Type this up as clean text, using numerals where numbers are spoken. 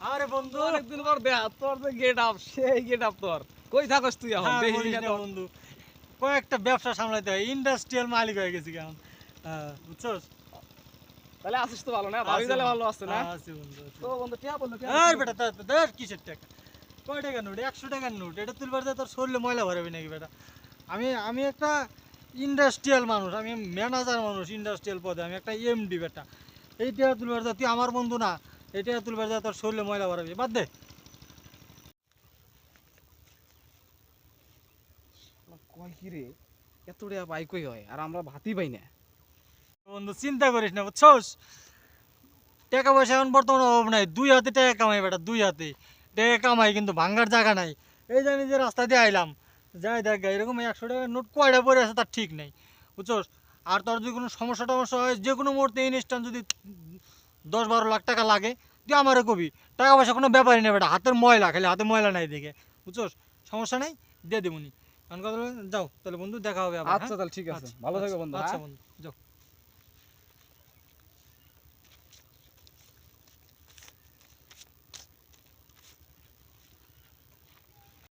আরে বন্ধু অনেকদিন পর দেখা তোর যে গেট আপ সেই গেট আপ তোর কই থাকস তুই এখন হ্যাঁ, দেখি বলিস না না তো। বন্ধু, কয়েকটা ব্যবসা সামলাতে হয়, ইন্ডাস্ট্রিয়াল মালিক হয়ে গেছি এখন। বুঝছস? তাহলে আসিস তো ভালো না ভাবি তাহলে ভালো আছে না আছে বন্ধু, আছে। তো বন্ধু টিয়া বললো আর বেটা তোর কিসের টাকা? কয় টাকার নোট? 100 টাকার নোট। এটা তুলবার যায় তোর শরীরে ময়লা ভরাবি নাকি বেটা? আমি আমি একটা ইন্ডাস্ট্রিয়াল মানুষ, আমি ম্যানেজার মানুষ ইন্ডাস্ট্রিয়াল পদে, আমি একটা এমডি বেটা। এই টাকা তুলবার যায় তুই আমার বন্ধু না, এই টাকা তুলবার যায় তোর শরীরে ময়লা ভরাবি, বাদ দে। কয় কি রে এত টাকা পাই কই হয় আর আমরা ভাতই পাই না বন্ধু চিন্তা করিস না, বুঝছস? টাকা পয়সা এখন বর্তমানে অভাব নাই, দুই হাতে টাকা কামাই বেটা, দুই হাতে টাকা কামাই, কিন্তু ভাঙ্গার জায়গা নাই। এই জানি যে রাস্তা দিয়ে আইলাম, যাই দেখ গা, এরকম 100 টাকার নোট কয়টা পড়ে আছে তার ঠিক নেই, বুঝছস? আর তোর যদি কোনো সমস্যা টমস্যা হয়, যে কোনো মুহূর্তে ইনস্ট্যান্ট যদি 10-12 লাখ টাকা লাগে, তুই আমারে কবি। টাকা পয়সা কোনো ব্যাপারই নেই বেটা, হাতের ময়লা, খালি হাতে ময়লা নাই দেখে, বুঝছস? সমস্যা নাই, দিয়ে দেবনি। কারণ কথা হলো, যাও তাহলে বন্ধু, দেখা হবে আবার, আচ্ছা হ্যাঁ? তাহলে ঠিক আছে আচ্ছা, ভালো আচ্ছা, থাকো বন্ধু আচ্ছা হ্যাঁ বন্ধু, যাও।